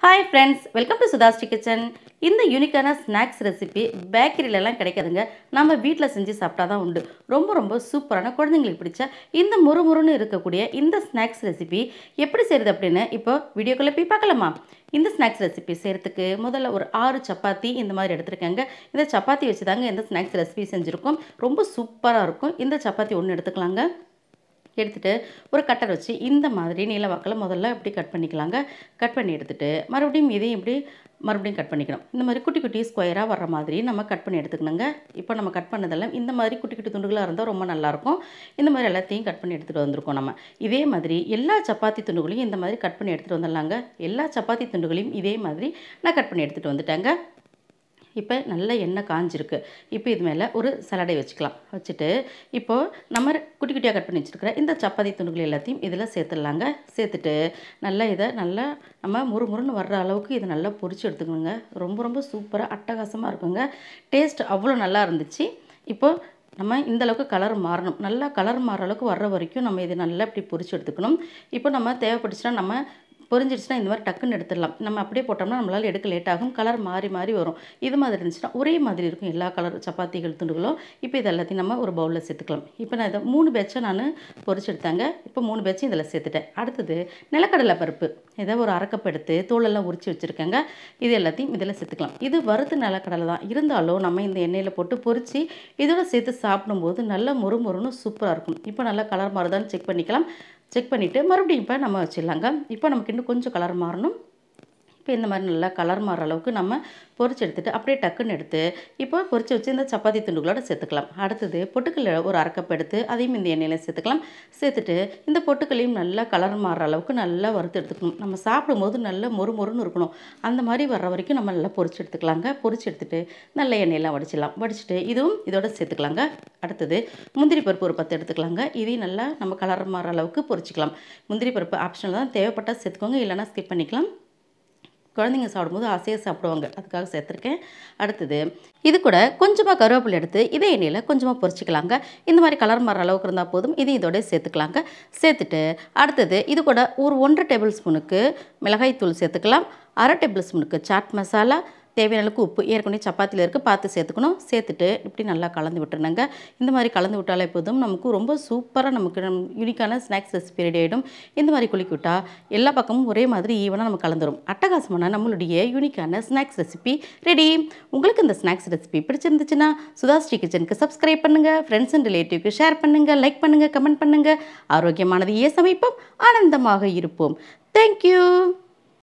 Hi friends, welcome to SudhaSri kitchen. இந்த யூனிக்கான snacks recipe பேக்கரியிலலாம் கிடைக்காதுங்க. நம்ம வீட்டில் செஞ்சு சாப்பிட்டா தான் உண்டு. ரொம்ப சூப்பரான குழந்தைங்களுக்கு பிடிச்ச இந்த முறுமுறுன்னு இருக்கக்கூடிய இந்த ஸ்நாக்ஸ் ரெசிபி எப்படி செய்கிறது அப்படின்னு இப்போ வீடியோக்குள்ளே போய் பார்க்கலாமா? இந்த ஸ்நாக்ஸ் ரெசிபி செய்கிறதுக்கு முதல்ல ஒரு 6 சப்பாத்தி இந்த மாதிரி எடுத்துருக்கேங்க. இந்த சப்பாத்தி வச்சு தாங்க இந்த ஸ்நாக்ஸ் ரெசிபி செஞ்சுருக்கோம். ரொம்ப சூப்பராக இருக்கும். இந்த சப்பாத்தி ஒன்று எடுத்துக்கலாங்க. எடுத்துகிட்டு ஒரு கட்டர் வச்சு இந்த மாதிரி நீல வாக்கில் முதல்ல இப்படி கட் பண்ணிக்கலாங்க. கட் பண்ணி எடுத்துகிட்டு மறுபடியும் இதையும் இப்படி மறுபடியும் கட் பண்ணிக்கணும். இந்த மாதிரி குட்டி குட்டி ஸ்கொயராக வர்ற மாதிரி நம்ம கட் பண்ணி எடுத்துக்கணுங்க. இப்போ நம்ம கட் பண்ணதெல்லாம் இந்த மாதிரி குட்டி குட்டி துண்டுகளாக இருந்தால் ரொம்ப நல்லாயிருக்கும். இந்த மாதிரி எல்லாத்தையும் கட் பண்ணி எடுத்துகிட்டு வந்திருக்கோம் நம்ம. இதே மாதிரி எல்லா சப்பாத்தி துண்டுகளையும் இந்த மாதிரி கட் பண்ணி எடுத்துகிட்டு வந்துடலாங்க. எல்லா சப்பாத்தி துண்டுகளையும் இதே மாதிரி நான் கட் பண்ணி எடுத்துகிட்டு வந்துட்டேங்க. இப்போ நல்ல எண்ணெய் காஞ்சிருக்கு. இப்போ இது மேலே ஒரு சலடை வச்சுக்கலாம். வச்சுட்டு இப்போது நம்ம குட்டி குட்டியாக கட் பண்ணி வச்சுருக்கிற இந்த சப்பாத்தி துண்டுகள் எல்லாத்தையும் இதில் சேர்த்துடலாங்க. சேர்த்துட்டு நல்லா இதை நல்லா நம்ம முறுமுறுன்னு வர்ற அளவுக்கு இதை நல்லா பொரிச்சு எடுத்துக்கணுங்க. ரொம்ப சூப்பராக அட்டகாசமாக இருக்குங்க. டேஸ்ட் அவ்வளோ நல்லா இருந்துச்சு. இப்போது நம்ம இந்தளவுக்கு கலர் மாறணும். நல்லா கலர் மாறுற அளவுக்கு வர்ற வரைக்கும் நம்ம இதை நல்லா இப்படி பொரிச்சு எடுத்துக்கணும். இப்போ நம்ம தேவைப்பட்டுச்சுன்னா நம்ம பொரிஞ்சிடுச்சுன்னா இந்த மாதிரி டக்குன்னு எடுத்துடலாம். நம்ம அப்படியே போட்டோம்னா நம்மளால் எடுக்க லேட் ஆகும். கலர் மாறி வரும். இது மாதிரி இருந்துச்சுன்னா ஒரே மாதிரி இருக்கும் எல்லா கலர் சப்பாத்திகள் துண்டுகளும். இப்போ இது எல்லாத்தையும் நம்ம ஒரு பவுலில் சேர்த்துக்கலாம். இப்போ நான் இதை 3 பேட்சை நான் பொரிச்சு எடுத்தாங்க. இப்போ 3 பேட்சையும் இதில் சேர்த்துட்டேன். அடுத்தது நிலக்கடலை பருப்பு இதை ஒரு அரைக்கப் எடுத்து தோலெல்லாம் உரிச்சு வச்சுருக்கேங்க. இது எல்லாத்தையும் இதில் சேர்த்துக்கலாம். இது வறுத்து நிலக்கடலை தான் இருந்தாலும் நம்ம இந்த எண்ணெயில் போட்டு பொரித்து இதோட சேர்த்து சாப்பிடும்போது நல்லா முறுமுறுன்னு சூப்பராக இருக்கும். இப்போ நல்லா கலர் மாறுதான்னு செக் பண்ணிக்கலாம். செக் பண்ணிவிட்டு மறுபடியும் இப்போ நம்ம வச்சிடலாங்க. இப்போ நமக்கு இன்னும் கொஞ்சம் கலர் மாறணும். இப்போ இந்த மாதிரி நல்லா கலர் மாறுற அளவுக்கு நம்ம பொரிச்சு எடுத்துகிட்டு அப்படியே டக்குன்னு எடுத்து இப்போ பொரிச்சு வச்சு இந்த சப்பாத்தி துண்டுகளோட சேர்த்துக்கலாம். அடுத்தது பொட்டுக்கல்ல ஒரு அரைக்கப் எடுத்து அதையும் இந்த எண்ணெயில் சேர்த்துக்கலாம். சேர்த்துட்டு இந்த பொட்டுக்கல்லையும் நல்லா கலர் மாறுற அளவுக்கு நல்லா வறுத்து எடுத்துக்கணும். நம்ம சாப்பிடும்போது நல்லா மொறுன்னு இருக்கணும். அந்த மாதிரி வர்ற வரைக்கும் நம்ம நல்லா பொரிச்சு எடுத்துக்கலாங்க. பொரிச்சு எடுத்துகிட்டு நல்ல எண்ணெயெல்லாம் வடிச்சிடலாம். வடிச்சிட்டு இதுவும் இதோட சேர்த்துக்கலாங்க. அடுத்தது முந்திரி பருப்பு ஒரு 10 எடுத்துக்கலாங்க. இதையும் நல்லா நம்ம கலர் மாறுற அளவுக்கு பொரிச்சிக்கலாம். முந்திரி பருப்பு ஆப்ஷனல் தான், தேவைப்பட்டால் சேர்த்துக்கோங்க, இல்லைனா ஸ்கிப் பண்ணிக்கலாம். குழந்தைங்க சாப்பிடும்போது ஆசையாக சாப்பிடுவாங்க, அதுக்காக சேர்த்துருக்கேன். அடுத்தது இது கூட கொஞ்சமாக கருவேப்பிலை எடுத்து இதே எண்ணெயில் கொஞ்சமாக பொரிச்சிக்கலாங்க. இந்த மாதிரி கலர் மாறுற அளவுக்கு இருந்தால் போதும். இதையும் இதோட சேர்த்துக்கலாங்க. சேர்த்துட்டு அடுத்தது இது கூட ஒரு 1.5 டேபிள் ஸ்பூனுக்கு மிளகாய் தூள் சேர்த்துக்கலாம். 1/2 டேபிள் ஸ்பூனுக்கு சாட் மசாலா, தேவையான அளவுக்கு உப்பு ஏற்கனவே சப்பாத்தியில் இருக்குது, பார்த்து சேர்த்துக்கணும். சேர்த்துட்டு இப்படி நல்லா கலந்து விட்டுருணுங்க. இந்த மாதிரி கலந்து விட்டாலே போதும், நமக்கு ரொம்ப சூப்பராக நமக்கு யூனிக்கான ஸ்நாக்ஸ் ரெசிபி ரெடி ஆகிடும். இந்த மாதிரி குலுக்கி விட்டால் எல்லா பக்கமும் ஒரே மாதிரி ஈவனாக நம்ம கலந்துரும். அட்டகாசமான நம்மளுடைய யூனிக்கான ஸ்நாக்ஸ் ரெசிபி ரெடி. உங்களுக்கு இந்த ஸ்நாக்ஸ் ரெசிபி பிடிச்சிருந்துச்சுன்னா சுதாஸ்ரீ கிச்சனுக்கு சப்ஸ்கிரைப் பண்ணுங்கள், ஃப்ரெண்ட்ஸ் அண்ட் ரிலேட்டிவ்க்கு ஷேர் பண்ணுங்கள், லைக் பண்ணுங்கள், கமெண்ட் பண்ணுங்கள். ஆரோக்கியமானதையே சமைப்போம், ஆனந்தமாக இருப்போம். தேங்க்யூ.